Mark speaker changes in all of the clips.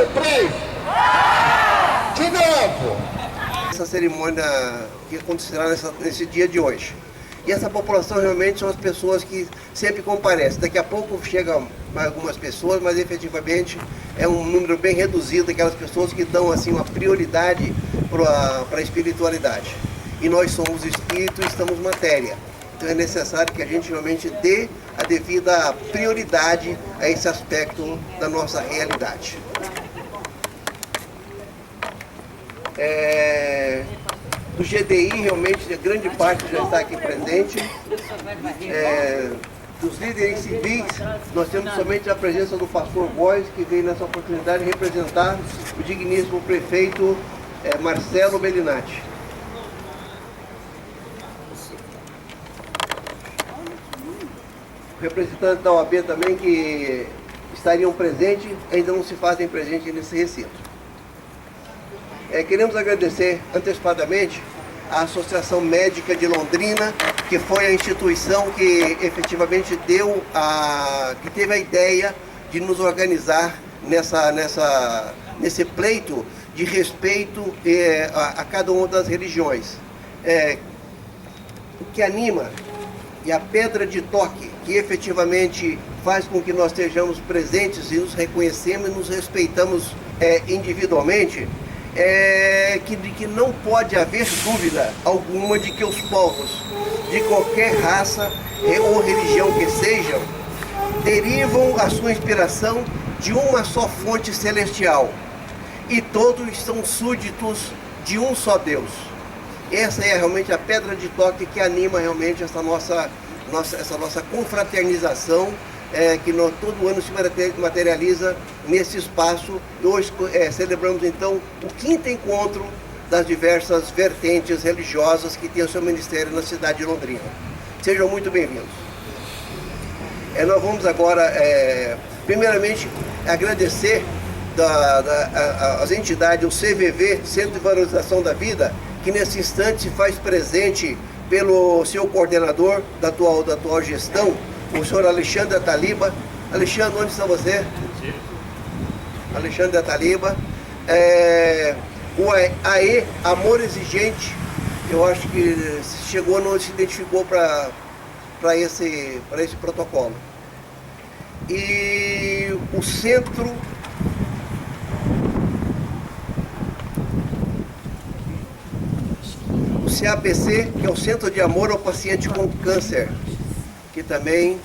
Speaker 1: três. De novo.
Speaker 2: Essa cerimônia que acontecerá nesse dia de hoje. E essa população realmente são as pessoas que sempre comparecem. Daqui a pouco chegam algumas pessoas, mas efetivamente é um número bem reduzido daquelas pessoas que dão assim uma prioridade para a espiritualidade. E nós somos espírito e estamos matéria. Então é necessário que a gente realmente dê a devida prioridade a esse aspecto da nossa realidade. Do GDI, realmente, a grande parte já está aqui presente. Dos líderes civis, nós temos somente a presença do pastor Góes, que veio nessa oportunidade representar o digníssimo prefeito Marcelo Bellinati. Representantes da OAB também que estariam presentes, ainda não se fazem presentes nesse recinto. Queremos agradecer antecipadamente à Associação Médica de Londrina, que foi a instituição que efetivamente que teve a ideia de nos organizar nesse pleito de respeito a cada uma das religiões. O que anima e a pedra de toque que efetivamente faz com que nós estejamos presentes e nos reconhecemos e nos respeitamos individualmente, que não pode haver dúvida alguma de que os povos de qualquer raça ou religião que sejam, derivam a sua inspiração de uma só fonte celestial e todos são súditos de um só Deus. Essa é realmente a pedra de toque que anima realmente essa nossa confraternização, que todo ano se materializa nesse espaço. Hoje celebramos então o 5º encontro das diversas vertentes religiosas que têm o seu ministério na cidade de Londrina. Sejam muito bem-vindos. Nós vamos agora, primeiramente, agradecer às entidades, o CVV, Centro de Valorização da Vida, que nesse instante se faz presente pelo seu coordenador da atual gestão, o senhor Alexandre Ataliba. Alexandre, onde está você? Alexandre Ataliba. O AE, Amor Exigente, eu acho que chegou, não se identificou para esse protocolo. E o Centro CAPC, que é o Centro de Amor ao Paciente com Câncer, que também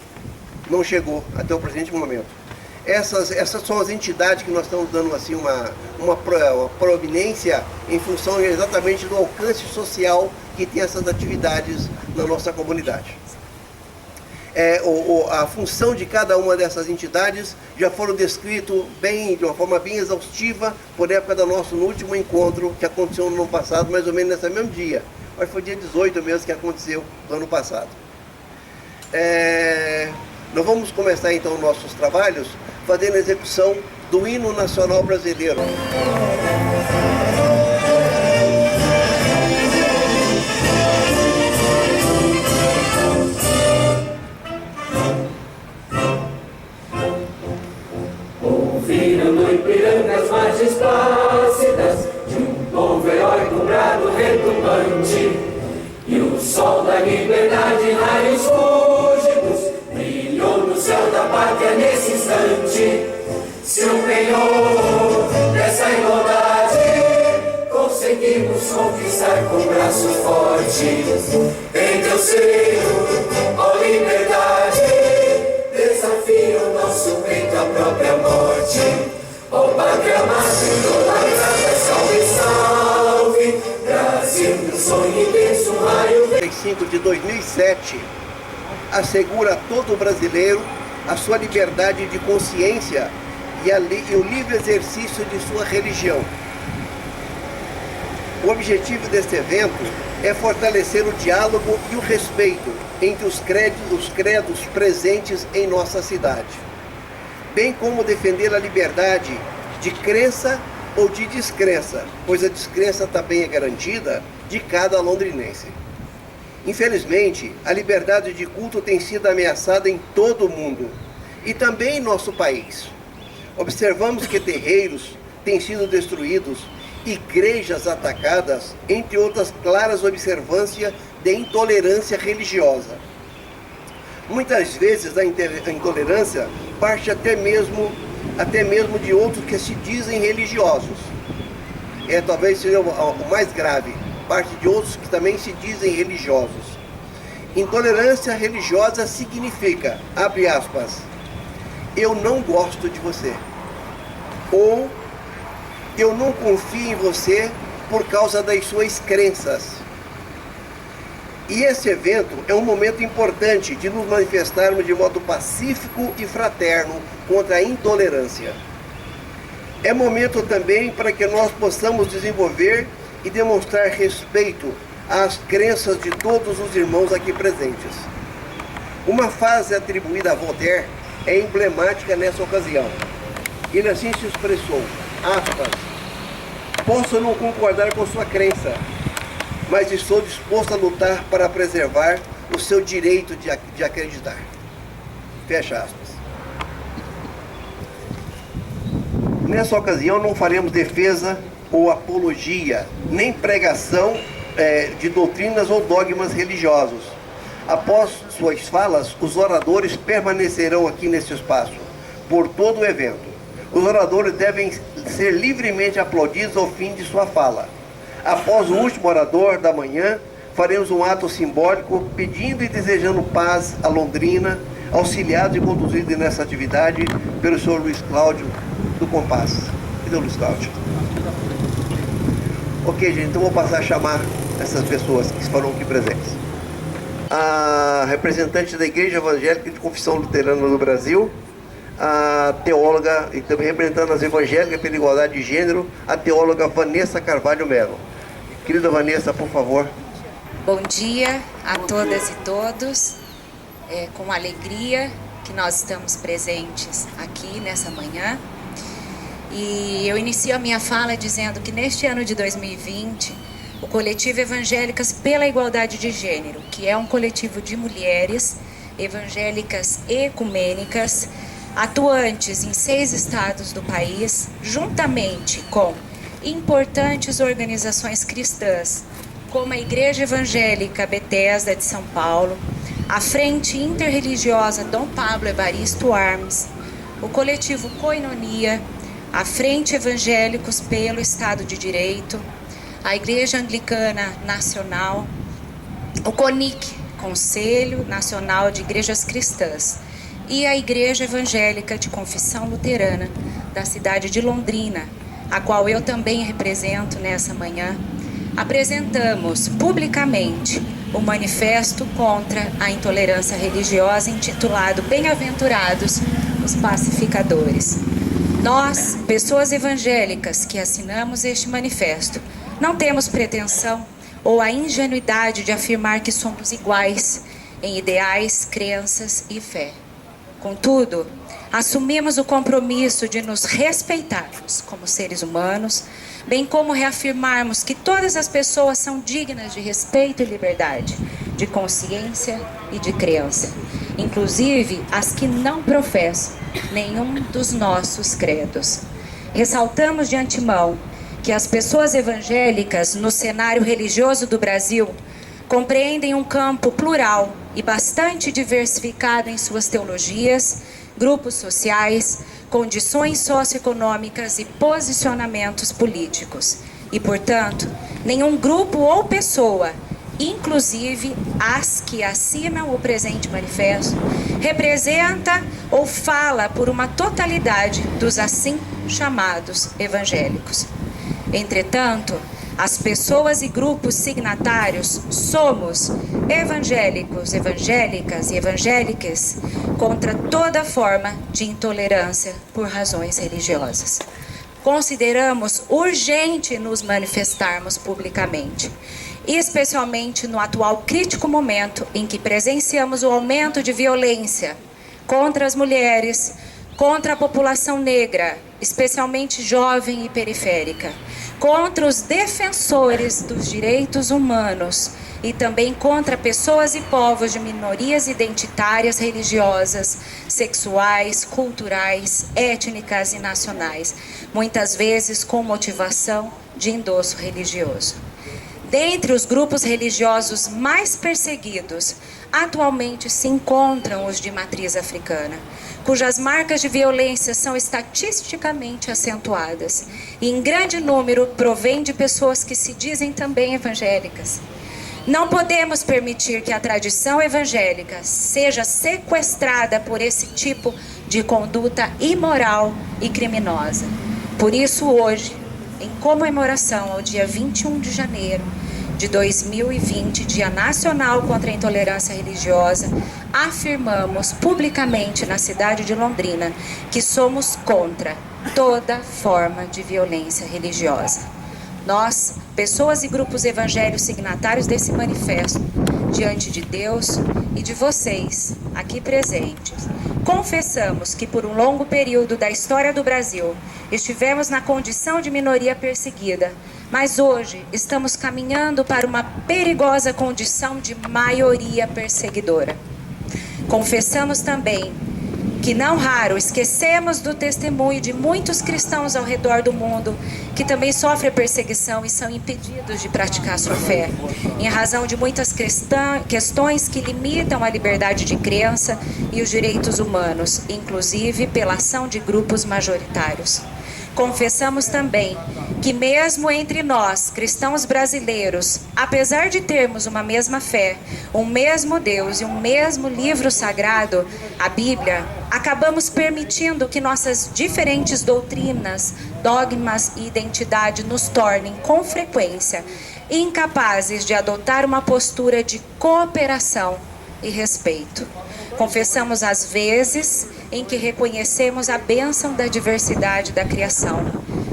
Speaker 2: não chegou até o presente momento. Essas são as entidades que nós estamos dando assim uma proeminência em função exatamente do alcance social que tem essas atividades na nossa comunidade. A função de cada uma dessas entidades já foram descritas de uma forma bem exaustiva por época do nosso último encontro que aconteceu no ano passado, mais ou menos nesse mesmo dia. Mas foi dia 18 mesmo que aconteceu do ano passado. Nós vamos começar então nossos trabalhos fazendo a execução do Hino Nacional Brasileiro.
Speaker 3: Ouviram no Ipiranga as margens plácidas de um povo heróico, brado, retumbante, e o sol da liberdade em raios fúlgidos brilhou no céu da pátria nesse instante. Se empenhou nessa igualdade, conseguimos conquistar com braços fortes. Em teu seio, ó liberdade, desafia o nosso peito à própria morte. Ó pátria mátria, idolatrada, salve, salve, Brasil, um sonho intenso, um raio...
Speaker 2: 5 de 2007 assegura a todo brasileiro a sua liberdade de consciência e o livre exercício de sua religião. O objetivo deste evento é fortalecer o diálogo e o respeito entre os credos presentes em nossa cidade, bem como defender a liberdade de crença ou de descrença, pois a descrença também é garantida de cada londrinense. Infelizmente, a liberdade de culto tem sido ameaçada em todo o mundo e também em nosso país. Observamos que terreiros têm sido destruídos, igrejas atacadas, entre outras claras observâncias de intolerância religiosa. Muitas vezes a intolerância parte até mesmo de outros que se dizem religiosos. Talvez seja o mais grave, parte de outros que também se dizem religiosos. Intolerância religiosa significa, abre aspas, eu não gosto de você, ou eu não confio em você por causa das suas crenças. E esse evento é um momento importante de nos manifestarmos de modo pacífico e fraterno contra a intolerância. É momento também para que nós possamos desenvolver e demonstrar respeito às crenças de todos os irmãos aqui presentes. Uma frase atribuída a Voltaire é emblemática nessa ocasião. Ele assim se expressou, aspas, posso não concordar com sua crença, mas estou disposto a lutar para preservar o seu direito de acreditar. Fecha aspas. Nessa ocasião não faremos defesa ou apologia, nem pregação de doutrinas ou dogmas religiosos. Após suas falas, os oradores permanecerão aqui nesse espaço, por todo o evento. Os oradores devem ser livremente aplaudidos ao fim de sua fala. Após o último orador da manhã, faremos um ato simbólico pedindo e desejando paz a Londrina, auxiliado e conduzido nessa atividade pelo senhor Luiz Cláudio do Compass. Cadê o Luiz Cláudio? Ok, gente, então vou passar a chamar essas pessoas que foram aqui presentes. A representante da Igreja Evangélica de Confissão Luterana do Brasil, a teóloga, e também representando as evangélicas pela igualdade de gênero, a teóloga Vanessa Carvalho Melo. Querida Vanessa, por favor.
Speaker 4: Bom dia a todas e todos. É com alegria que nós estamos presentes aqui nessa manhã. E eu inicio a minha fala dizendo que neste ano de 2020, o Coletivo Evangélicas pela Igualdade de Gênero, que é um coletivo de mulheres evangélicas ecumênicas, atuantes em 6 estados do país, juntamente com importantes organizações cristãs, como a Igreja Evangélica Bethesda de São Paulo, a Frente Interreligiosa Dom Pablo Evaristo Armes, o coletivo Koinonia, a Frente Evangélicos pelo Estado de Direito, a Igreja Anglicana Nacional, o CONIC, Conselho Nacional de Igrejas Cristãs, e a Igreja Evangélica de Confissão Luterana da cidade de Londrina, a qual eu também represento nessa manhã, apresentamos publicamente o manifesto contra a intolerância religiosa intitulado Bem-aventurados os Pacificadores. Nós, pessoas evangélicas que assinamos este manifesto, não temos pretensão ou a ingenuidade de afirmar que somos iguais em ideais, crenças e fé. Contudo, assumimos o compromisso de nos respeitarmos como seres humanos, bem como reafirmarmos que todas as pessoas são dignas de respeito e liberdade, de consciência e de crença, inclusive as que não professam nenhum dos nossos credos. Ressaltamos de antemão que as pessoas evangélicas no cenário religioso do Brasil compreendem um campo plural e bastante diversificado em suas teologias, grupos sociais, condições socioeconômicas e posicionamentos políticos. E, portanto, nenhum grupo ou pessoa, inclusive as que assinam o presente manifesto, representa ou fala por uma totalidade dos assim chamados evangélicos. Entretanto, as pessoas e grupos signatários somos evangélicos, evangélicas e evangélicas contra toda forma de intolerância por razões religiosas. Consideramos urgente nos manifestarmos publicamente, especialmente no atual crítico momento em que presenciamos o aumento de violência contra as mulheres, contra a população negra, especialmente jovem e periférica, contra os defensores dos direitos humanos e também contra pessoas e povos de minorias identitárias, religiosas, sexuais, culturais, étnicas e nacionais, muitas vezes com motivação de endosso religioso. Dentre os grupos religiosos mais perseguidos, atualmente se encontram os de matriz africana, cujas marcas de violência são estatisticamente acentuadas e em grande número provém de pessoas que se dizem também evangélicas. Não podemos permitir que a tradição evangélica seja sequestrada por esse tipo de conduta imoral e criminosa. Por isso, hoje, em comemoração ao dia 21 de janeiro de 2020, Dia Nacional contra a Intolerância Religiosa, afirmamos publicamente na cidade de Londrina que somos contra toda forma de violência religiosa. Nós, pessoas e grupos evangélicos signatários desse manifesto, diante de Deus e de vocês, aqui presentes, confessamos que por um longo período da história do Brasil estivemos na condição de minoria perseguida, mas hoje estamos caminhando para uma perigosa condição de maioria perseguidora. Confessamos também que não raro esquecemos do testemunho de muitos cristãos ao redor do mundo que também sofrem perseguição e são impedidos de praticar sua fé, em razão de muitas questões que limitam a liberdade de crença e os direitos humanos, inclusive pela ação de grupos majoritários. Confessamos também que mesmo entre nós, cristãos brasileiros, apesar de termos uma mesma fé, um mesmo Deus e um mesmo livro sagrado, a Bíblia, acabamos permitindo que nossas diferentes doutrinas, dogmas e identidade nos tornem, com frequência, incapazes de adotar uma postura de cooperação e respeito. Confessamos as vezes em que reconhecemos a bênção da diversidade da criação,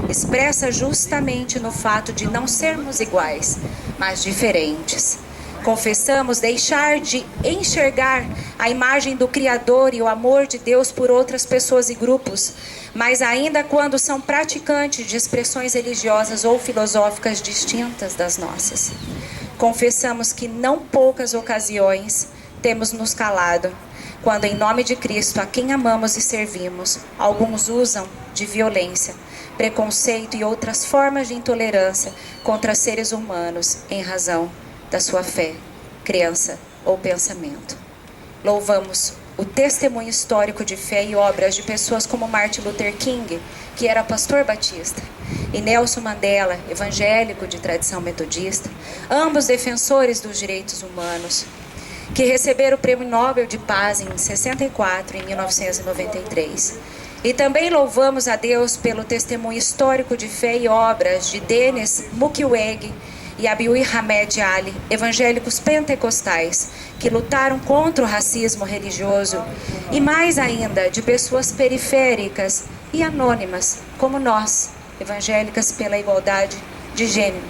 Speaker 4: expressa justamente no fato de não sermos iguais, mas diferentes. Confessamos deixar de enxergar a imagem do Criador e o amor de Deus por outras pessoas e grupos, mas ainda quando são praticantes de expressões religiosas ou filosóficas distintas das nossas. Confessamos que não poucas ocasiões temos nos calado, quando em nome de Cristo, a quem amamos e servimos, alguns usam de violência, preconceito e outras formas de intolerância contra seres humanos em razão da sua fé, crença ou pensamento. Louvamos o testemunho histórico de fé e obras de pessoas como Martin Luther King, que era pastor batista, e Nelson Mandela, evangélico de tradição metodista, ambos defensores dos direitos humanos, que receberam o Prêmio Nobel de Paz em 64 e em 1993. E também louvamos a Deus pelo testemunho histórico de fé e obras de Denis Mukwege e Abiy Ahmed Ali, evangélicos pentecostais, que lutaram contra o racismo religioso, e mais ainda de pessoas periféricas e anônimas, como nós, evangélicas pela igualdade de gênero,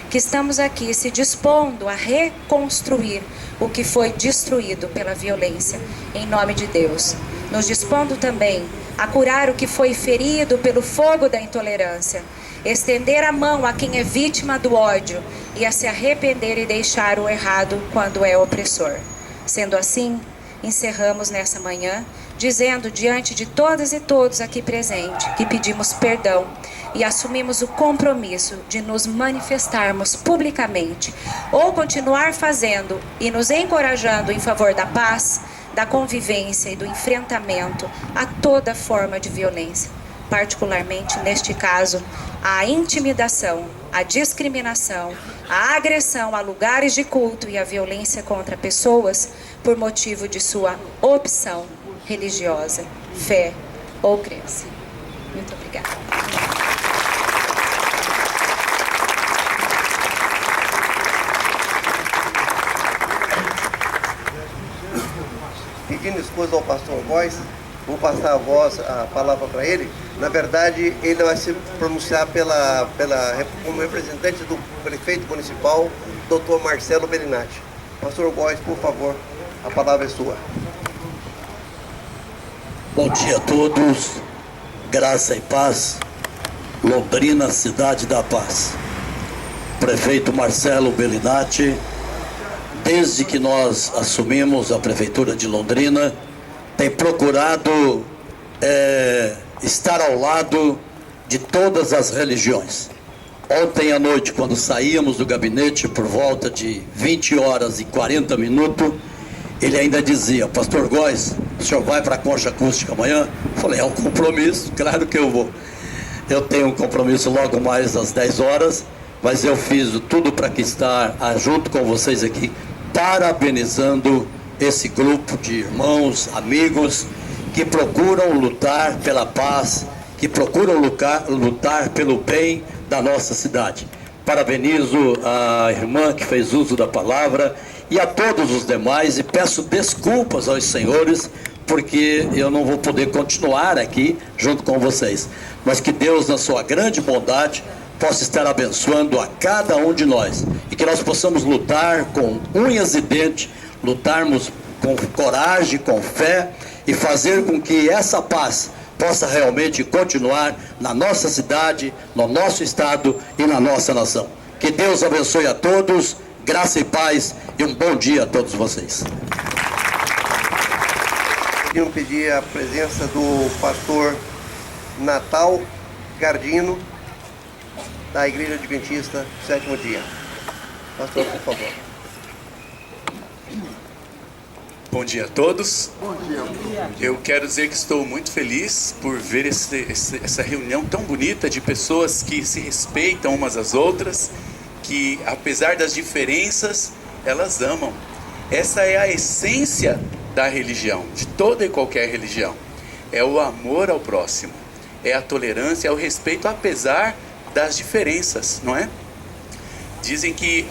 Speaker 4: que estamos aqui se dispondo a reconstruir o que foi destruído pela violência, em nome de Deus. Nos dispondo também a curar o que foi ferido pelo fogo da intolerância, estender a mão a quem é vítima do ódio e a se arrepender e deixar o errado quando é opressor. Sendo assim, encerramos nessa manhã, dizendo diante de todas e todos aqui presentes que pedimos perdão e assumimos o compromisso de nos manifestarmos publicamente ou continuar fazendo e nos encorajando em favor da paz, da convivência e do enfrentamento a toda forma de violência, particularmente neste caso, a intimidação, a discriminação, a agressão a lugares de culto e a violência contra pessoas por motivo de sua opção religiosa, fé ou crença. Muito obrigada.
Speaker 2: Pedindo escusa ao pastor Góes, vou passar a palavra para ele. Na verdade, ele vai se pronunciar como representante do prefeito municipal, Dr. Marcelo Bellinati. Pastor Góes, por favor, a palavra é sua.
Speaker 5: Bom dia a todos, graça e paz. Londrina, cidade da paz. Prefeito Marcelo Bellinati, desde que nós assumimos a prefeitura de Londrina, tem procurado estar ao lado de todas as religiões. Ontem à noite, quando saíamos do gabinete por volta de 20 horas e 40 minutos, ele ainda dizia: Pastor Góes, o senhor vai para a concha acústica amanhã? Eu falei: é um compromisso, claro que eu vou. Eu tenho um compromisso logo mais às 10 horas, mas eu fiz tudo para que estar junto com vocês aqui, parabenizando esse grupo de irmãos, amigos, que procuram lutar pela paz, que procuram lutar pelo bem da nossa cidade. Parabenizo a irmã que fez uso da palavra e a todos os demais, e peço desculpas aos senhores, porque eu não vou poder continuar aqui junto com vocês, mas que Deus, na sua grande bondade, possa estar abençoando a cada um de nós, e que nós possamos lutar com unhas e dentes, lutarmos com coragem, com fé, e fazer com que essa paz possa realmente continuar na nossa cidade, no nosso estado e na nossa nação. Que Deus abençoe a todos, graça e paz, e um bom dia a todos vocês.
Speaker 2: Queria pedir a presença do pastor Natal Gardino, da Igreja Adventista, 7º dia. Pastor, por favor.
Speaker 6: Bom dia a todos. Bom dia. Eu quero dizer que estou muito feliz por ver essa reunião tão bonita de pessoas que se respeitam umas às outras, que apesar das diferenças, elas amam. Essa é a essência da religião, de toda e qualquer religião. É o amor ao próximo, é a tolerância, é o respeito apesar das diferenças, não é? Dizem que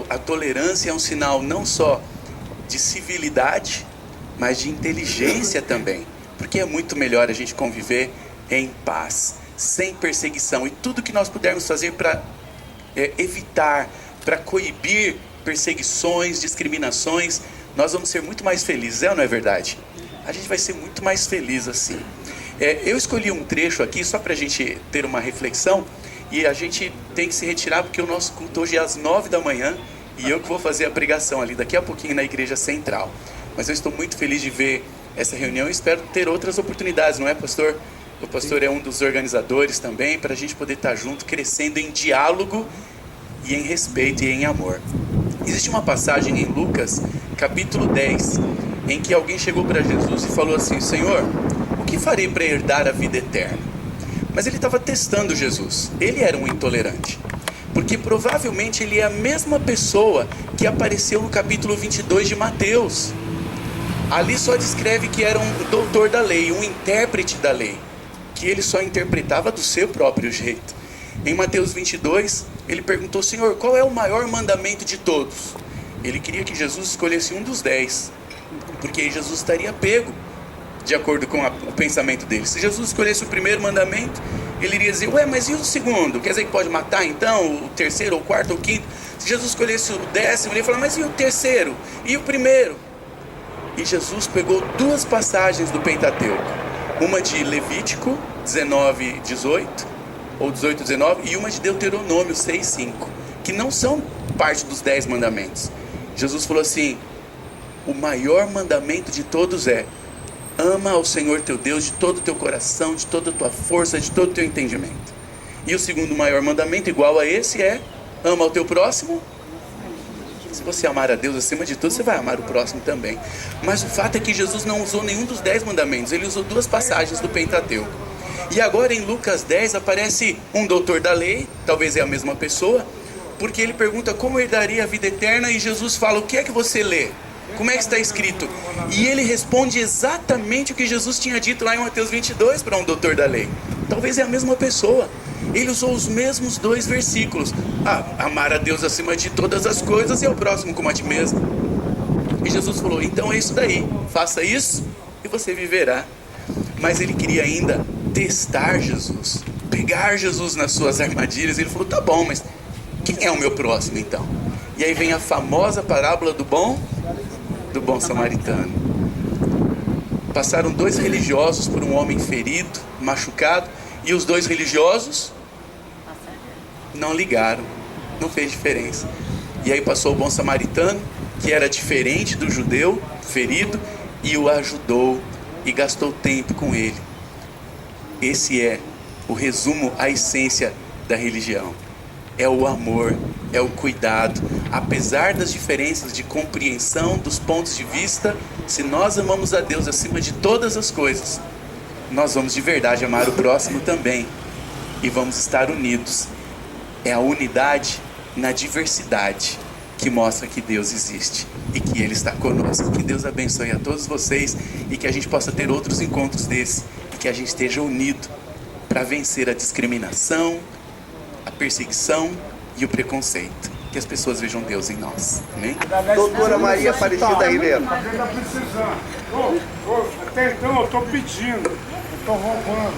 Speaker 6: a tolerância é um sinal não só de civilidade, mas de inteligência também, porque é muito melhor a gente conviver em paz, sem perseguição, e tudo que nós pudermos fazer para evitar, para coibir perseguições, discriminações, nós vamos ser muito mais felizes, é ou não é verdade? A gente vai ser muito mais feliz assim. Eu escolhi um trecho aqui só para a gente ter uma reflexão, e a gente tem que se retirar porque o nosso culto hoje é às 9 da manhã, e eu que vou fazer a pregação ali daqui a pouquinho na Igreja Central. Mas eu estou muito feliz de ver essa reunião e espero ter outras oportunidades, não é, pastor? O pastor é um dos organizadores também, para a gente poder estar junto, crescendo em diálogo e em respeito e em amor. Existe uma passagem em Lucas, capítulo 10, em que alguém chegou para Jesus e falou assim: Senhor, o que farei para herdar a vida eterna? Mas ele estava testando Jesus. Ele era um intolerante, porque provavelmente ele é a mesma pessoa que apareceu no capítulo 22 de Mateus. Ali só descreve que era um doutor da lei, um intérprete da lei, que ele só interpretava do seu próprio jeito. Em Mateus 22, ele perguntou: Senhor, qual é o maior mandamento de todos? Ele queria que Jesus escolhesse um dos 10, porque aí Jesus estaria pego, de acordo com o pensamento dele. Se Jesus escolhesse o primeiro mandamento, ele iria dizer: ué, mas e o segundo? Quer dizer que pode matar então? O terceiro, ou o quarto, ou o quinto? Se Jesus escolhesse o 10º, ele ia falar: mas e o terceiro? E o primeiro? E Jesus pegou duas passagens do Pentateuco, uma de Levítico 19, 18, ou 18, 19, e uma de Deuteronômio 6, 5, que não são parte dos 10 mandamentos. Jesus falou assim: o maior mandamento de todos é: ama ao Senhor teu Deus de todo o teu coração, de toda a tua força, de todo o teu entendimento. E o segundo maior mandamento, igual a esse, é: ama ao teu próximo. Se você amar a Deus acima de tudo, você vai amar o próximo também. Mas o fato é que Jesus não usou nenhum dos 10 mandamentos. Ele usou duas passagens do Pentateuco. E agora em Lucas 10 aparece um doutor da lei, talvez é a mesma pessoa, porque ele pergunta como herdaria a vida eterna, e Jesus fala: o que é que você lê? Como é que está escrito? E ele responde exatamente o que Jesus tinha dito lá em Mateus 22 para um doutor da lei. Talvez é a mesma pessoa. Ele usou os mesmos 2 versículos: amar a Deus acima de todas as coisas e ao próximo como a ti mesmo. E Jesus falou: então é isso daí, faça isso e você viverá. Mas ele queria ainda testar Jesus, pegar Jesus nas suas armadilhas. Ele falou: tá bom, mas quem é o meu próximo então? E aí vem a famosa parábola do bom samaritano. Passaram 2 religiosos por um homem ferido, machucado, e os 2 religiosos não ligaram, não fez diferença. E aí passou o bom samaritano, que era diferente do judeu ferido, e o ajudou e gastou tempo com ele. Esse é o resumo, a essência da religião. É o amor, é o cuidado. Apesar das diferenças de compreensão dos pontos de vista, se nós amamos a Deus acima de todas as coisas, nós vamos de verdade amar o próximo também. E vamos estar unidos. É a unidade na diversidade que mostra que Deus existe e que Ele está conosco. Que Deus abençoe a todos vocês e que a gente possa ter outros encontros desses e que a gente esteja unido para vencer a discriminação, a perseguição e o preconceito. Que as pessoas vejam Deus em nós. Amém?
Speaker 2: Doutora Maria Aparecida Ribeiro.
Speaker 1: Está precisando. Até então eu estou pedindo, eu estou roubando,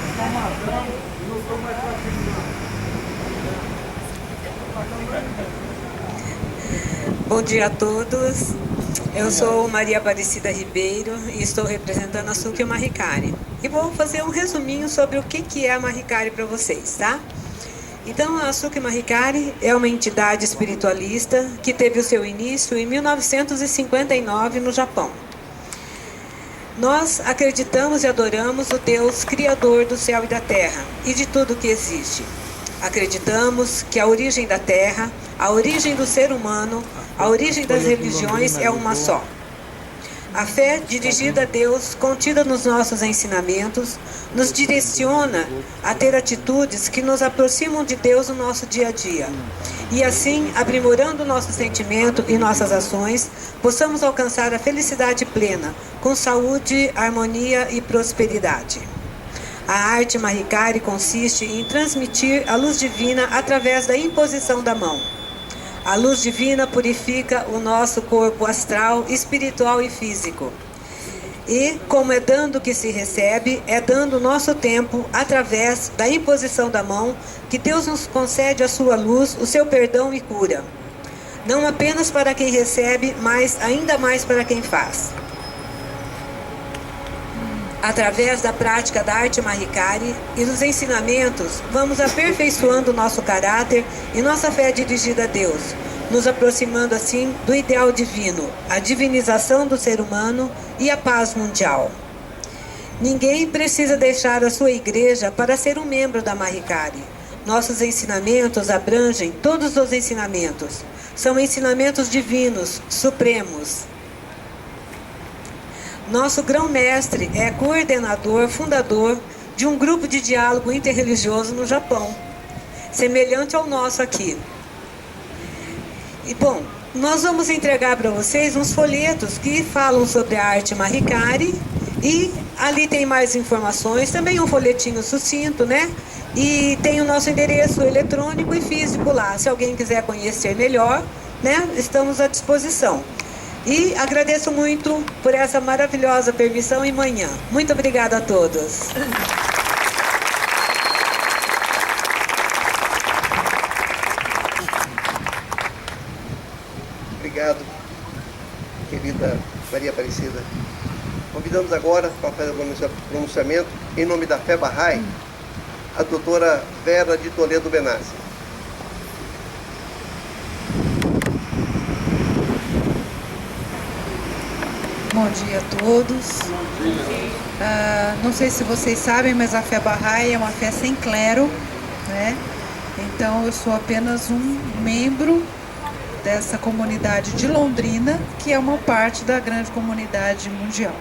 Speaker 1: estou matando e não estou mais fazendo.
Speaker 7: Bom dia a todos. Eu sou Maria Aparecida Ribeiro e estou representando a Suki Mahikari. E vou fazer um resuminho sobre o que é a Mahikari para vocês, tá? Então, a Suki Mahikari é uma entidade espiritualista que teve o seu início em 1959 no Japão. Nós acreditamos e adoramos o Deus Criador do céu e da terra e de tudo que existe. Acreditamos que a origem da terra, a origem do ser humano, a origem das religiões é uma só. A fé dirigida a Deus, contida nos nossos ensinamentos, nos direciona a ter atitudes que nos aproximam de Deus no nosso dia a dia. E assim, aprimorando o nosso sentimento e nossas ações, possamos alcançar a felicidade plena, com saúde, harmonia e prosperidade. A arte Mahikari consiste em transmitir a luz divina através da imposição da mão. A luz divina purifica o nosso corpo astral, espiritual e físico. E, como é dando que se recebe, é dando o nosso tempo através da imposição da mão que Deus nos concede a sua luz, o seu perdão e cura. Não apenas para quem recebe, mas ainda mais para quem faz. Através da prática da arte Mahikari e dos ensinamentos, vamos aperfeiçoando nosso caráter e nossa fé dirigida a Deus, nos aproximando assim do ideal divino, a divinização do ser humano e a paz mundial. Ninguém precisa deixar a sua igreja para ser um membro da Mahikari. Nossos ensinamentos abrangem todos os ensinamentos. São ensinamentos divinos, supremos. Nosso grão-mestre é coordenador, fundador de um grupo de diálogo interreligioso no Japão, semelhante ao nosso aqui. E bom, nós vamos entregar para vocês uns folhetos que falam sobre a arte Mahikari e ali tem mais informações, também um folhetinho sucinto, né? E tem o nosso endereço eletrônico e físico lá. Se alguém quiser conhecer melhor, né? Estamos à disposição. E agradeço muito por essa maravilhosa permissão e manhã. Muito obrigada a todos.
Speaker 2: Obrigado, querida Maria Aparecida. Convidamos agora para fazer o pronunciamento, em nome da Fé Bahá'í, a doutora Vera de Toledo Benassi.
Speaker 8: Bom dia a todos. Não sei se vocês sabem, mas a Fé Bahá'í é uma fé sem clero, né? Então eu sou apenas um membro dessa comunidade de Londrina, que é uma parte da grande comunidade mundial.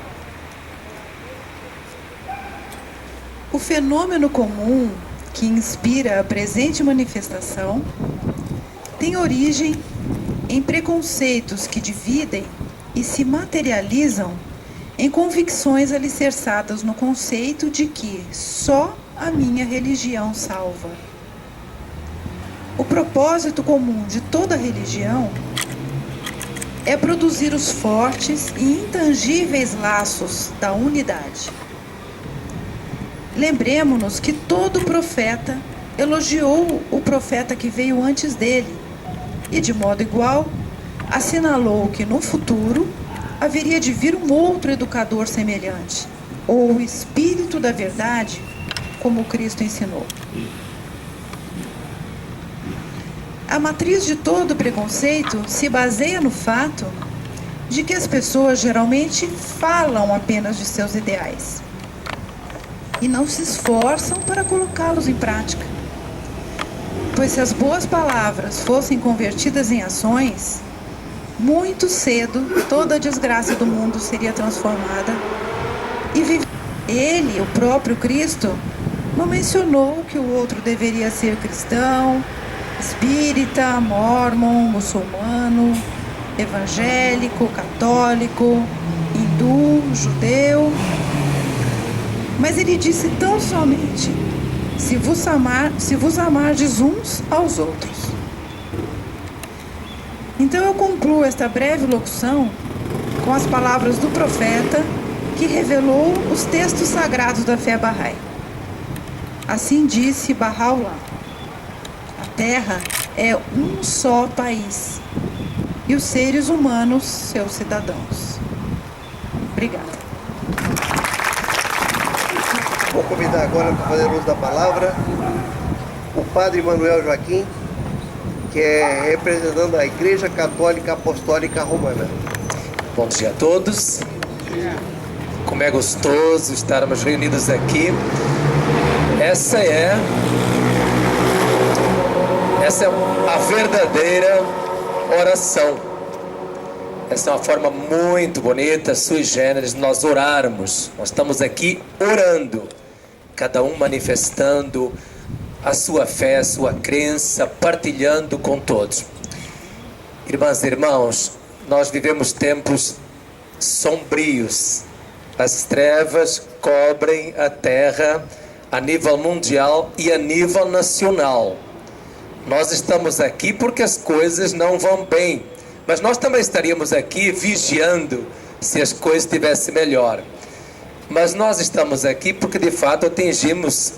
Speaker 8: O fenômeno comum que inspira a presente manifestação tem origem em preconceitos que dividem e se materializam em convicções alicerçadas no conceito de que só a minha religião salva. O propósito comum de toda religião é produzir os fortes e intangíveis laços da unidade. Lembremos-nos que todo profeta elogiou o profeta que veio antes dele e, de modo igual, assinalou que no futuro haveria de vir um outro educador semelhante, ou o Espírito da Verdade, como Cristo ensinou. A matriz de todo preconceito se baseia no fato de que as pessoas geralmente falam apenas de seus ideais e não se esforçam para colocá-los em prática. Pois se as boas palavras fossem convertidas em ações, muito cedo toda a desgraça do mundo seria transformada e ele, o próprio Cristo, não mencionou que o outro deveria ser cristão, espírita, mórmon, muçulmano, evangélico, católico, hindu, judeu. Mas ele disse tão somente: se vos amardes uns aos outros. Então eu concluo esta breve locução com as palavras do profeta que revelou os textos sagrados da fé Bahá'í. Assim disse Baha'u'lláh: a Terra é um só país e os seres humanos seus cidadãos. Obrigada.
Speaker 2: Vou convidar agora para fazer uso da palavra o Padre Manuel Joaquim, que é representando a Igreja Católica Apostólica Romana.
Speaker 9: Bom dia a todos. Como é gostoso estarmos reunidos aqui. Essa é a verdadeira oração. Essa é uma forma muito bonita, sui generis, nós orarmos. Nós estamos aqui orando, cada um manifestando a sua fé, a sua crença, partilhando com todos. Irmãs e irmãos, nós vivemos tempos sombrios. As trevas cobrem a terra a nível mundial e a nível nacional. Nós estamos aqui porque as coisas não vão bem, mas nós também estaríamos aqui vigiando se as coisas estivessem melhor. Mas nós estamos aqui porque de fato atingimos,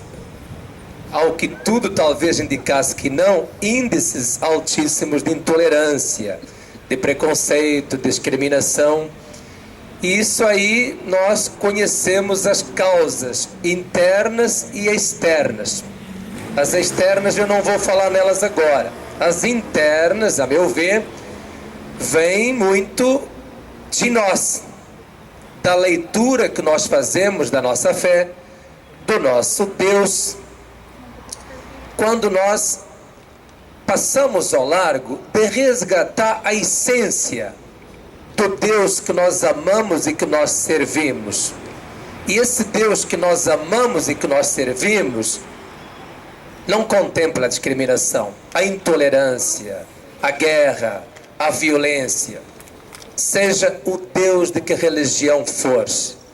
Speaker 9: ao que tudo talvez indicasse que não, índices altíssimos de intolerância, de preconceito, discriminação. E isso aí nós conhecemos as causas internas e externas. As externas eu não vou falar nelas agora. As internas, a meu ver, vêm muito de nós, da leitura que nós fazemos da nossa fé, do nosso Deus. Quando nós passamos ao largo de resgatar a essência do Deus que nós amamos e que nós servimos. E esse Deus que nós amamos e que nós servimos não contempla a discriminação, a intolerância, a guerra, a violência. Seja o Deus de que religião for.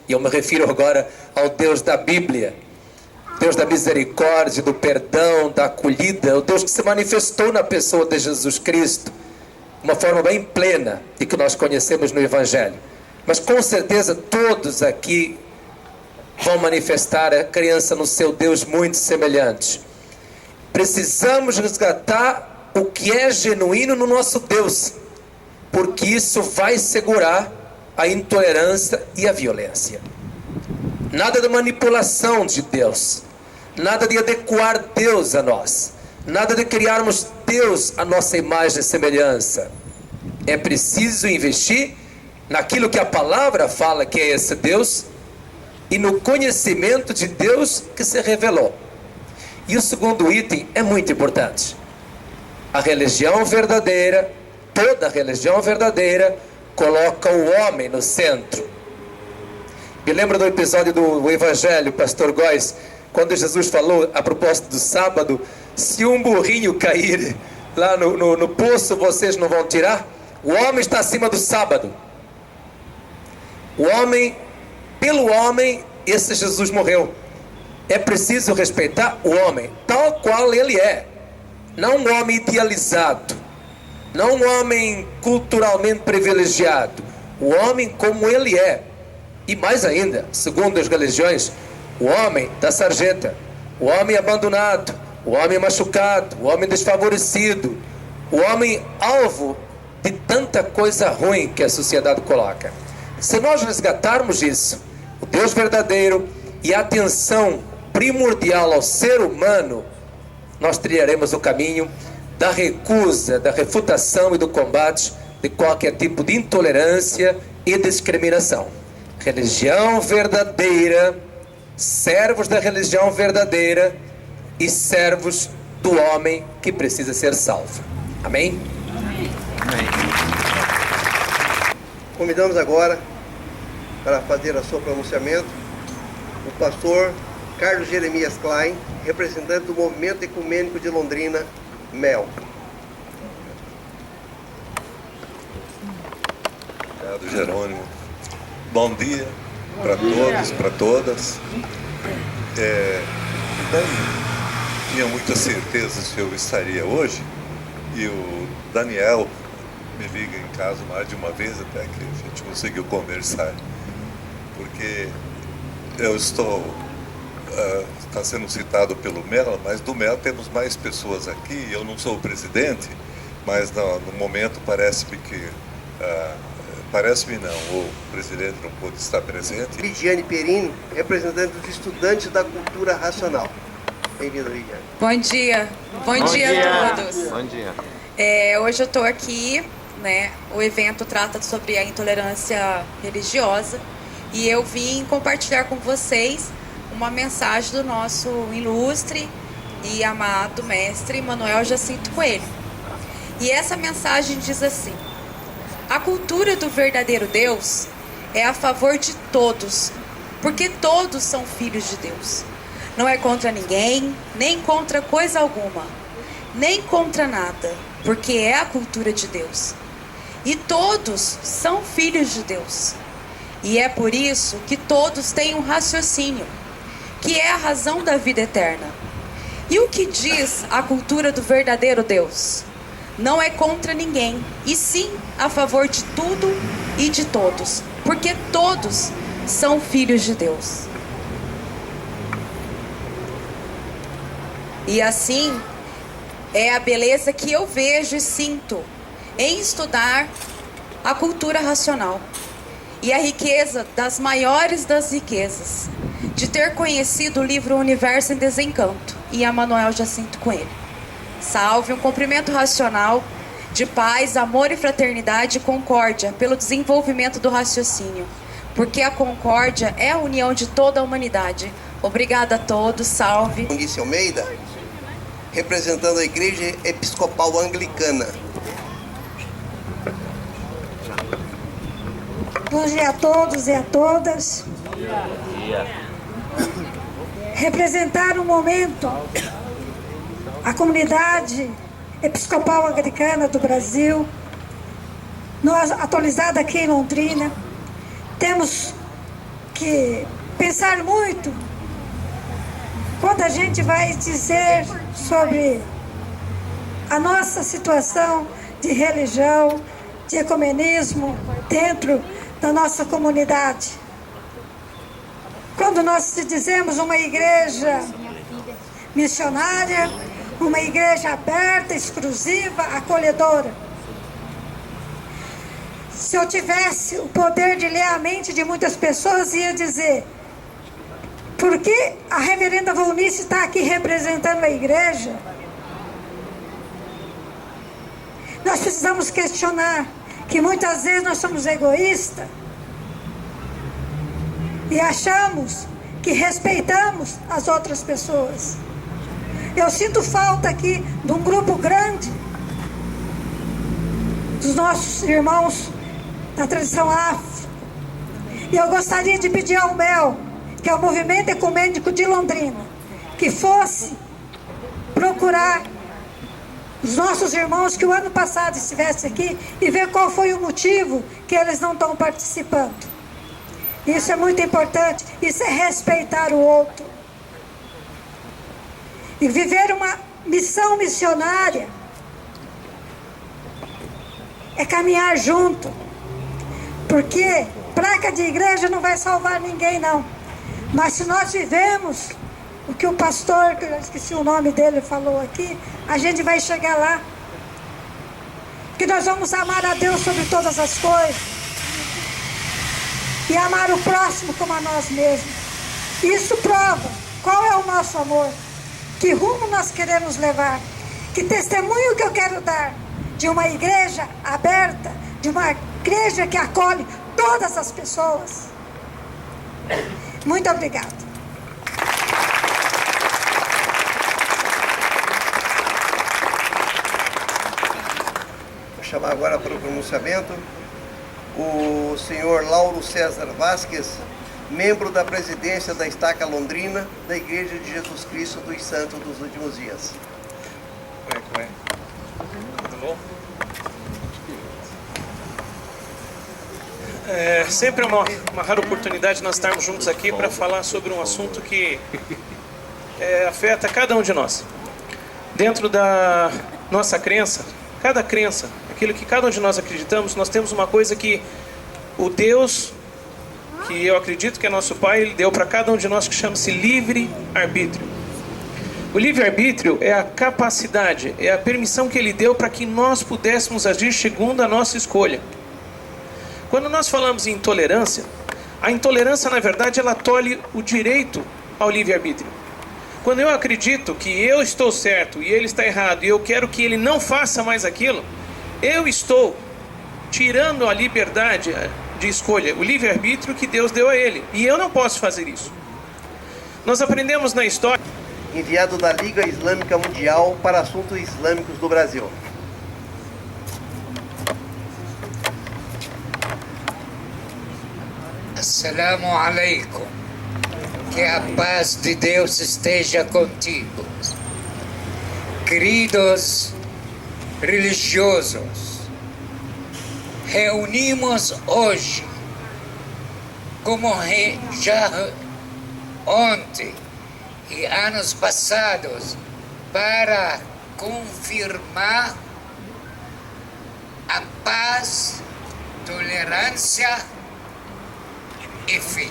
Speaker 9: E eu me refiro agora ao Deus da Bíblia. Deus da misericórdia, do perdão, da acolhida. O Deus que se manifestou na pessoa de Jesus Cristo. Uma forma bem plena e que nós conhecemos no Evangelho. Mas com certeza todos aqui vão manifestar a crença no seu Deus muito semelhante. Precisamos resgatar o que é genuíno no nosso Deus, porque isso vai segurar a intolerância e a violência. Nada de manipulação de Deus, nada de adequar Deus a nós, nada de criarmos Deus à nossa imagem e semelhança. É preciso investir naquilo que a palavra fala que é esse Deus e no conhecimento de Deus que se revelou. E o segundo item é muito importante. A religião verdadeira, toda religião verdadeira, coloca o homem no centro. Me lembro do episódio do Evangelho, pastor Góes, quando Jesus falou a propósito do sábado: se um burrinho cair lá no poço, vocês não vão tirar? O homem está acima do sábado. O homem, pelo homem, esse Jesus morreu. É preciso respeitar o homem tal qual ele é. Não um homem idealizado, não um homem culturalmente privilegiado. O homem como ele é. E mais ainda, segundo as religiões, o homem da sarjeta, o homem abandonado, o homem machucado, o homem desfavorecido, o homem alvo de tanta coisa ruim que a sociedade coloca. Se nós resgatarmos isso, o Deus verdadeiro e a atenção primordial ao ser humano, nós trilharemos o caminho da recusa, da refutação e do combate de qualquer tipo de intolerância e discriminação. Religião verdadeira, servos da religião verdadeira e servos do homem que precisa ser salvo. Amém?
Speaker 2: Convidamos agora para fazer o seu pronunciamento o pastor Carlos Jeremias Klein, representante do Movimento Ecumênico de Londrina, MEL.
Speaker 10: Obrigado, Jerônimo. Bom dia para todos, para todas. Nem tinha muita certeza se eu estaria hoje, e o Daniel me liga em casa mais de uma vez até que a gente conseguiu conversar, porque eu estou está sendo citado pelo MEL, mas do MEL temos mais pessoas aqui. Eu não sou o presidente, mas no momento parece-me que parece-me não, o presidente não pôde estar presente.
Speaker 2: Lidiane Perini, representante dos estudantes da cultura racional. Bem-vinda, Lidiane.
Speaker 11: Bom dia. Bom dia a todos.
Speaker 12: Bom dia.
Speaker 11: Hoje eu estou aqui, né? O evento trata sobre a intolerância religiosa e eu vim compartilhar com vocês uma mensagem do nosso ilustre e amado mestre Manuel Jacinto Coelho. E essa mensagem diz assim: a cultura do verdadeiro Deus é a favor de todos, porque todos são filhos de Deus. Não é contra ninguém, nem contra coisa alguma, nem contra nada, porque é a cultura de Deus. E todos são filhos de Deus. E é por isso que todos têm um raciocínio, que é a razão da vida eterna. E o que diz a cultura do verdadeiro Deus? Não é contra ninguém, e sim a favor de tudo e de todos, porque todos são filhos de Deus. E assim é a beleza que eu vejo e sinto em estudar a cultura racional e a riqueza das maiores das riquezas de ter conhecido o livro Universo em Desencanto e a Manuel Jacinto Coelho. Salve, um cumprimento racional de paz, amor e fraternidade e concórdia pelo desenvolvimento do raciocínio, porque a concórdia é a união de toda a humanidade. Obrigada a todos, salve.
Speaker 2: Eunice Almeida, representando a Igreja Episcopal Anglicana.
Speaker 13: Bom dia a todos e a todas.
Speaker 12: Bom dia.
Speaker 13: Representar um momento a comunidade episcopal anglicana do Brasil, nós, atualizada aqui em Londrina, temos que pensar muito quando a gente vai dizer sobre a nossa situação de religião, de ecumenismo dentro da nossa comunidade. Quando nós dizemos uma igreja missionária, uma igreja aberta, exclusiva, acolhedora. Se eu tivesse o poder de ler a mente de muitas pessoas, ia dizer: por que a reverenda Volnice está aqui representando a igreja? Nós precisamos questionar que muitas vezes nós somos egoístas e achamos que respeitamos as outras pessoas. Eu sinto falta aqui de um grupo grande dos nossos irmãos da tradição afro. E eu gostaria de pedir ao MEL, que é o Movimento Ecumênico de Londrina, que fosse procurar os nossos irmãos que o ano passado estivessem aqui e ver qual foi o motivo que eles não estão participando. Isso é muito importante, isso é respeitar o outro. E viver uma missão missionária é caminhar junto. Porque placa de igreja não vai salvar ninguém, não. Mas se nós vivemos o que o pastor, que eu esqueci o nome dele, falou aqui, a gente vai chegar lá. Que nós vamos amar a Deus sobre todas as coisas. e amar o próximo como a nós mesmos. Isso prova qual é o nosso amor, que rumo nós queremos levar, que testemunho que eu quero dar de uma igreja aberta, de uma igreja que acolhe todas as pessoas. Muito obrigada.
Speaker 2: Vou chamar agora para o pronunciamento o senhor Lauro César Vasques, membro da presidência da Estaca Londrina, da Igreja de Jesus Cristo dos Santos dos Últimos Dias.
Speaker 12: Como é? Tudo bom? É sempre uma rara oportunidade nós estarmos juntos aqui para falar sobre um assunto que afeta cada um de nós. Dentro da nossa crença, cada crença, aquilo que cada um de nós acreditamos, nós temos uma coisa que o Deus, que eu acredito que é nosso Pai, Ele deu para cada um de nós, que chama-se livre-arbítrio. O livre-arbítrio é a capacidade, é a permissão que Ele deu para que nós pudéssemos agir segundo a nossa escolha. Quando nós falamos em intolerância, a intolerância, na verdade, ela tolhe o direito ao livre-arbítrio. Quando eu acredito que eu estou certo e ele está errado, e eu quero que ele não faça mais aquilo, eu estou tirando a liberdade de escolha, o livre-arbítrio que Deus deu a ele. E eu não posso fazer isso. Nós aprendemos na história...
Speaker 2: Enviado da Liga Islâmica Mundial para Assuntos Islâmicos do Brasil.
Speaker 14: Assalamu alaikum. Que a paz de Deus esteja contigo. Queridos religiosos, reunimos hoje, como já ontem e anos passados, para confirmar a paz, tolerância e fé.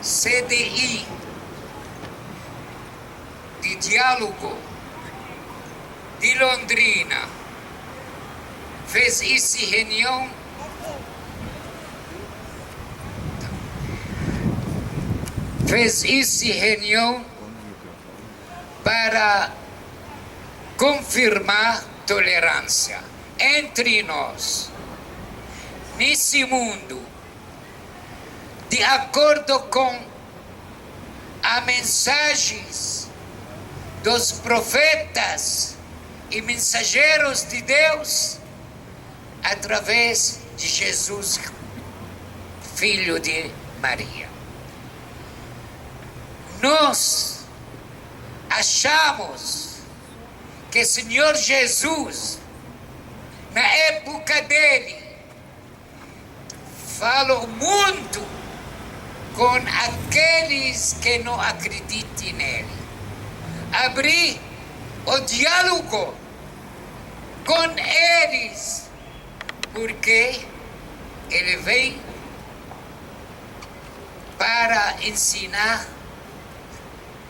Speaker 14: CDI de diálogo de Londrina fez essa reunião para confirmar tolerância entre nós nesse mundo, de acordo com as mensagens dos profetas e mensageiros de Deus, através de Jesus, filho de Maria. Nós achamos que o Senhor Jesus, na época dele, falou muito com aqueles que não acreditam nele. Abrir o diálogo com eles, porque ele vem para ensinar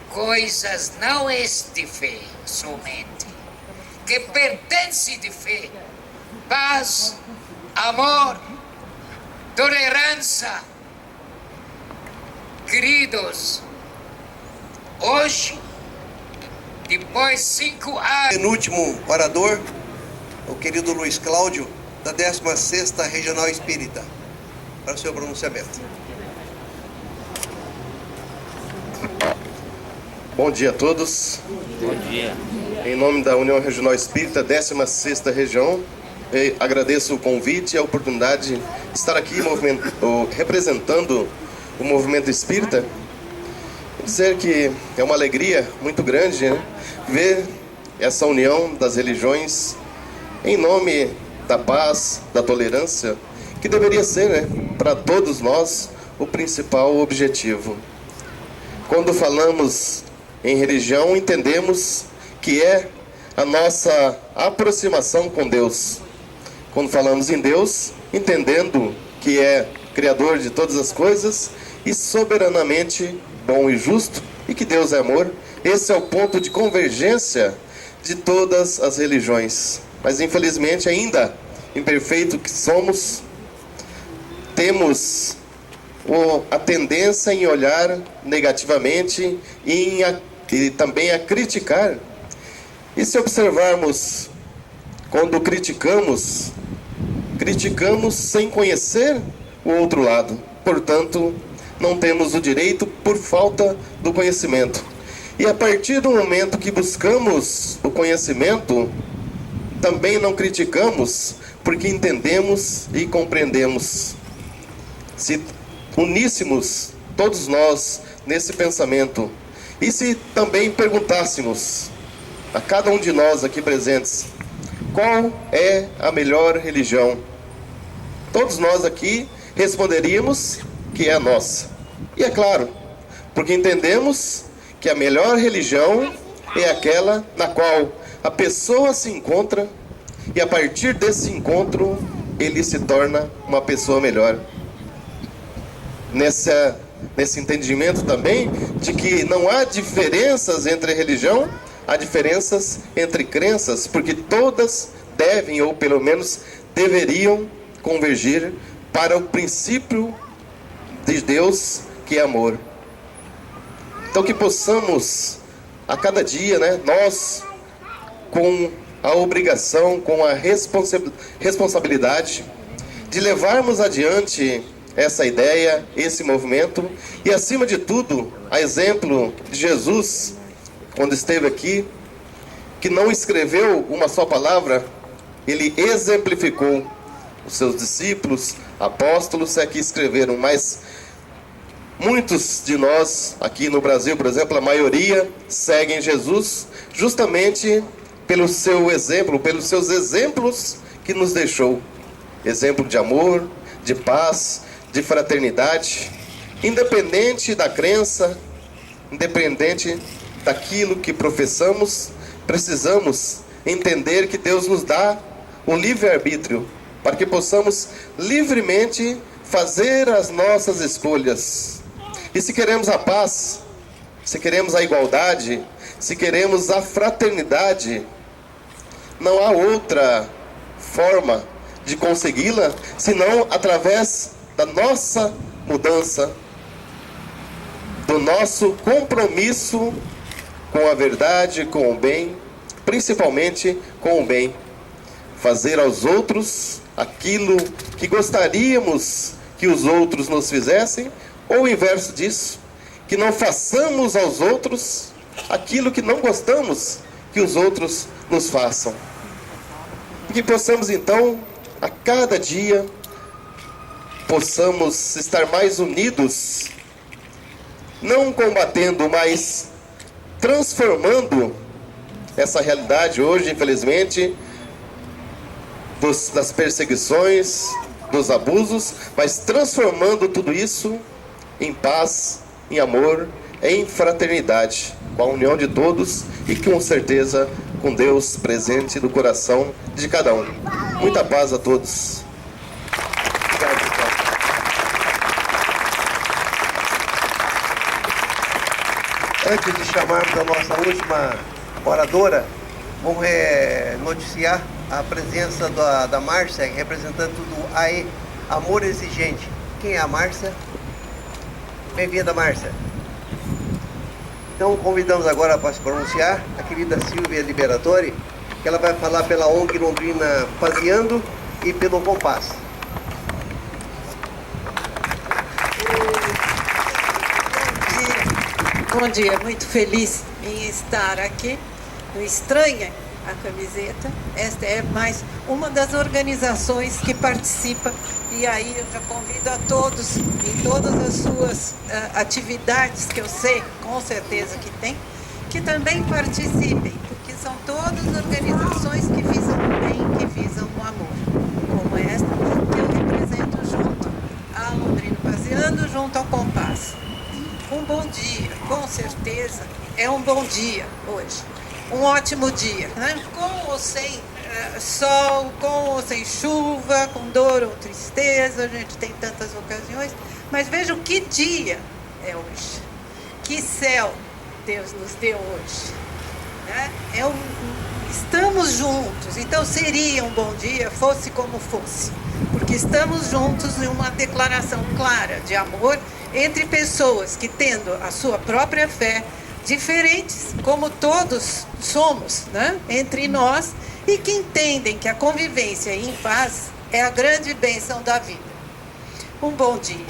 Speaker 14: coisas não de fé somente, que pertence de fé, paz, amor, tolerância. Queridos, hoje, depois de 5 anos...
Speaker 2: Penúltimo orador, o querido Luiz Cláudio, da 16ª Regional Espírita, para o seu pronunciamento.
Speaker 15: Bom dia a todos.
Speaker 16: Bom dia.
Speaker 15: Em nome da União Regional Espírita, 16ª Região, agradeço o convite e a oportunidade de estar aqui representando o movimento espírita. Dizer que é uma alegria muito grande, né, ver essa união das religiões em nome da paz, da tolerância, que deveria ser, né, para todos nós o principal objetivo. Quando falamos em religião, entendemos que é a nossa aproximação com Deus. Quando falamos em Deus, entendendo que é Criador de todas as coisas e soberanamente bom e justo, e que Deus é amor. Esse é o ponto de convergência de todas as religiões. Mas infelizmente, ainda imperfeito que somos, temos a tendência em olhar negativamente e também a criticar. E se observarmos, quando criticamos sem conhecer o outro lado. Portanto, não temos o direito por falta do conhecimento. E a partir do momento que buscamos o conhecimento, também não criticamos, porque entendemos e compreendemos. Se uníssemos todos nós nesse pensamento, e se também perguntássemos a cada um de nós aqui presentes, qual é a melhor religião? Todos nós aqui responderíamos que é a nossa. E é claro, porque entendemos que a melhor religião é aquela na qual a pessoa se encontra e a partir desse encontro ele se torna uma pessoa melhor. Nesse entendimento também de que não há diferenças entre religião, há diferenças entre crenças, porque todas devem, ou pelo menos deveriam, convergir para o princípio de Deus, que é amor. Então que possamos, a cada dia, nós, com a obrigação, com a responsabilidade de levarmos adiante essa ideia, esse movimento, e acima de tudo, a exemplo de Jesus, quando esteve aqui, que não escreveu uma só palavra, ele exemplificou. Os seus discípulos, apóstolos, que escreveram, mas muitos de nós aqui no Brasil, por exemplo, a maioria seguem Jesus justamente pelo seu exemplo, pelos seus exemplos que nos deixou. Exemplo de amor, de paz, de fraternidade, independente da crença, independente daquilo que professamos, precisamos entender que Deus nos dá um livre-arbítrio, para que possamos livremente fazer as nossas escolhas. E se queremos a paz, se queremos a igualdade, se queremos a fraternidade, não há outra forma de consegui-la senão através da nossa mudança, do nosso compromisso com a verdade, com o bem, principalmente com o bem. Fazer aos outros aquilo que gostaríamos que os outros nos fizessem, ou o inverso disso, que não façamos aos outros aquilo que não gostamos que os outros nos façam. E que possamos então, a cada dia, possamos estar mais unidos, não combatendo, mas transformando essa realidade hoje, infelizmente, das perseguições, dos abusos, mas transformando tudo isso em paz, em amor, em fraternidade, com a união de todos e com certeza com Deus presente no coração de cada um. Muita paz a todos.
Speaker 2: Antes de chamarmos a nossa última oradora, vamos noticiar a presença da Márcia, representante do AE, Amor Exigente. Quem é a Márcia? Bem-vinda, Márcia. Então, convidamos agora para se pronunciar a querida Silvia Liberatori, que ela vai falar pela ONG Londrina Paseando e pelo Compás.
Speaker 16: Bom dia, muito feliz em estar aqui. Não estranha a camiseta. Esta é mais uma das organizações que participa, e aí eu já convido a todos, em todas as suas atividades, que eu sei com certeza que tem, que também participem, porque são todas organizações que visam o bem, que visam o amor, como esta que eu represento junto à Londrina Paseando, junto ao Compás. Um bom dia, com certeza é um bom dia hoje. Um ótimo dia, né? Com ou sem sol, com ou sem chuva, com dor ou tristeza, a gente tem tantas ocasiões, mas vejam que dia é hoje, que céu Deus nos deu hoje, né? É um Estamos juntos, então seria um bom dia, fosse como fosse, porque estamos juntos em uma declaração clara de amor entre pessoas que, tendo a sua própria fé, diferentes, como todos somos, né, entre nós, e que entendem que a convivência em paz é a grande bênção da vida. Um bom dia.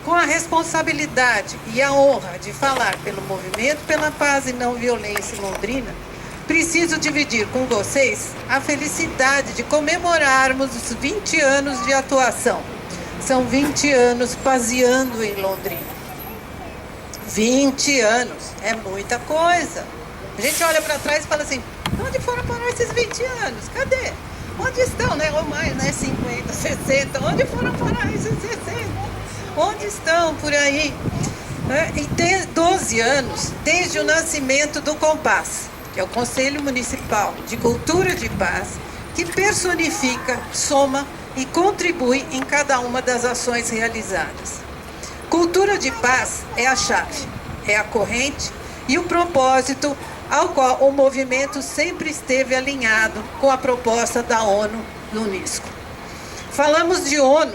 Speaker 16: Com a responsabilidade e a honra de falar pelo Movimento pela Paz e Não Violência em Londrina, preciso dividir com vocês a felicidade de comemorarmos os 20 anos de atuação. São 20 anos paseando em Londrina. 20 anos é muita coisa. A gente olha para trás e fala assim, onde foram parar esses 20 anos? Cadê? Onde estão, né? Ou mais, né? 50, 60. Onde foram parar esses 60? Onde estão por aí? E 12 anos desde o nascimento do Compass, que é o Conselho Municipal de Cultura de Paz, que personifica, soma e contribui em cada uma das ações realizadas. Cultura de paz é a chave, é a corrente e o propósito ao qual o movimento sempre esteve alinhado com a proposta da ONU no Unesco. Falamos de ONU,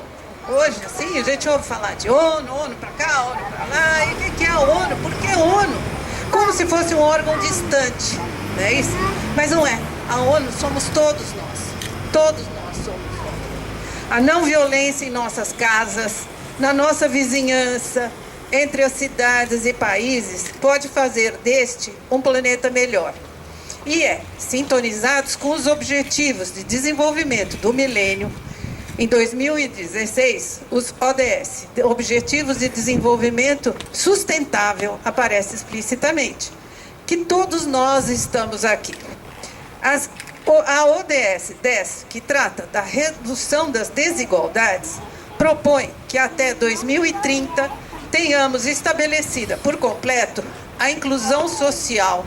Speaker 16: hoje assim, a gente ouve falar de ONU, ONU para cá, ONU para lá, e o que é a ONU? Por que ONU? Como se fosse um órgão distante, não é isso? Mas não é, a ONU somos todos nós somos ONU. A não violência em nossas casas, na nossa vizinhança, entre as cidades e países, pode fazer deste um planeta melhor. E sintonizados com os Objetivos de Desenvolvimento do Milênio, em 2016, os ODS, Objetivos de Desenvolvimento Sustentável, aparece explicitamente, que todos nós estamos aqui. A ODS 10, que trata da redução das desigualdades, propõe que até 2030 tenhamos estabelecida por completo a inclusão social,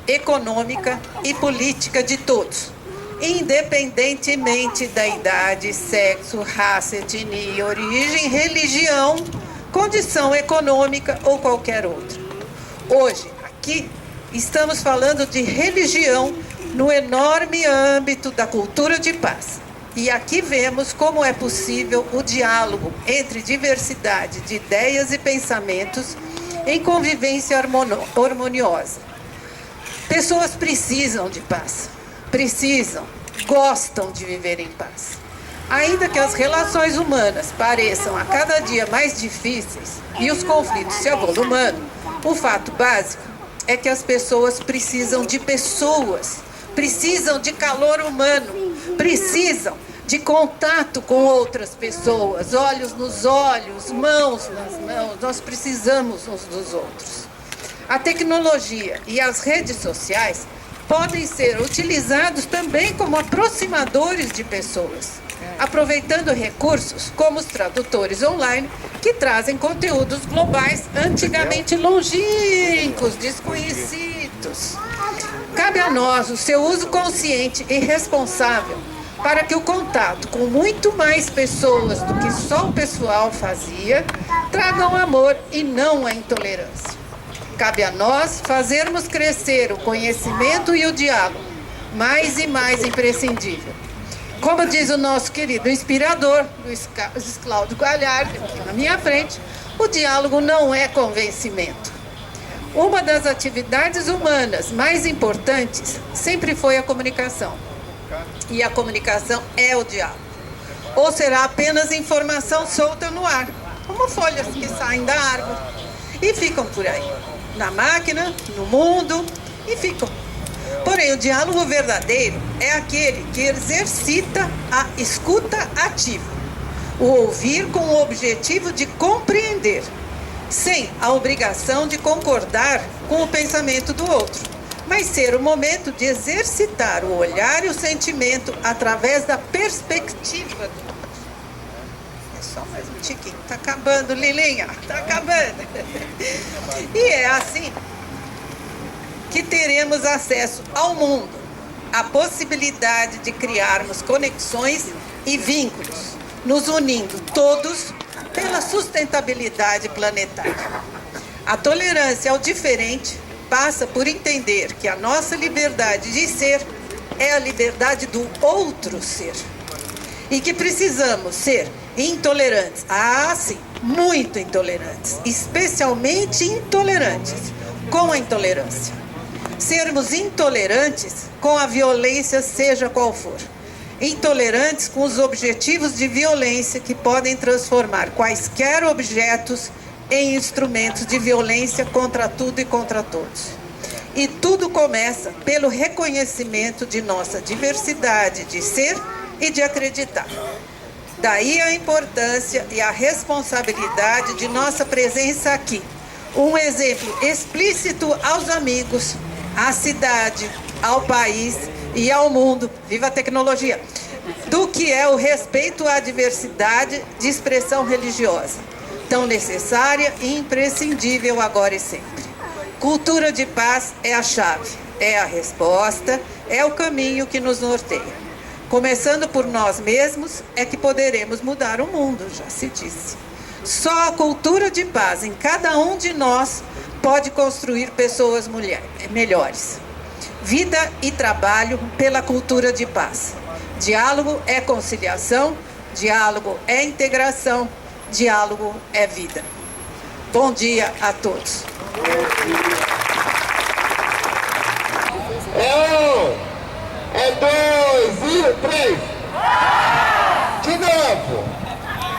Speaker 16: econômica e política de todos, independentemente da idade, sexo, raça, etnia, origem, religião, condição econômica ou qualquer outra. Hoje, aqui, estamos falando de religião no enorme âmbito da cultura de paz. E aqui vemos como é possível o diálogo entre diversidade de ideias e pensamentos em convivência harmoniosa. Pessoas precisam de paz, gostam de viver em paz. Ainda que as relações humanas pareçam a cada dia mais difíceis e os conflitos se avolumando, o fato básico é que as pessoas precisam de pessoas, precisam de calor humano, precisam de contato com outras pessoas, olhos nos olhos, mãos nas mãos, nós precisamos uns dos outros. A tecnologia e as redes sociais podem ser utilizados também como aproximadores de pessoas, aproveitando recursos como os tradutores online, que trazem conteúdos globais antigamente longínquos, desconhecidos. Cabe a nós o seu uso consciente e responsável para que o contato com muito mais pessoas do que só o pessoal fazia tragam amor e não a intolerância. Cabe a nós fazermos crescer o conhecimento e o diálogo, mais e mais imprescindível. Como diz o nosso querido inspirador, Luiz Cláudio Galhardo, aqui na minha frente, o diálogo não é convencimento. Uma das atividades humanas mais importantes sempre foi a comunicação. E a comunicação é o diálogo. Ou será apenas informação solta no ar, como folhas que saem da árvore e ficam por aí, na máquina, no mundo, e ficam. Porém, o diálogo verdadeiro é aquele que exercita a escuta ativa, o ouvir com o objetivo de compreender, sem a obrigação de concordar com o pensamento do outro, mas ser o momento de exercitar o olhar e o sentimento através da perspectiva do outro. É só mais um tiquinho. Tá acabando, Lilinha, tá acabando. E é assim que teremos acesso ao mundo, a possibilidade de criarmos conexões e vínculos, nos unindo todos pela sustentabilidade planetária. A tolerância ao diferente passa por entender que a nossa liberdade de ser é a liberdade do outro ser. E que precisamos ser intolerantes. Ah, sim, muito intolerantes. Especialmente intolerantes com a intolerância. Sermos intolerantes com a violência, seja qual for. Intolerantes com os objetivos de violência que podem transformar quaisquer objetos em instrumentos de violência contra tudo e contra todos. E tudo começa pelo reconhecimento de nossa diversidade de ser e de acreditar. Daí a importância e a responsabilidade de nossa presença aqui. Um exemplo explícito aos amigos, à cidade, ao país e ao mundo, viva a tecnologia, do que é o respeito à diversidade de expressão religiosa, tão necessária e imprescindível agora e sempre. Cultura de paz é a chave, é a resposta, é o caminho que nos norteia. Começando por nós mesmos, é que poderemos mudar o mundo, já se disse. Só a cultura de paz em cada um de nós pode construir pessoas melhores. Vida e trabalho pela cultura de paz. Diálogo é conciliação, diálogo é integração, diálogo é vida. Bom dia a todos.
Speaker 17: É 1, é 2 e 3.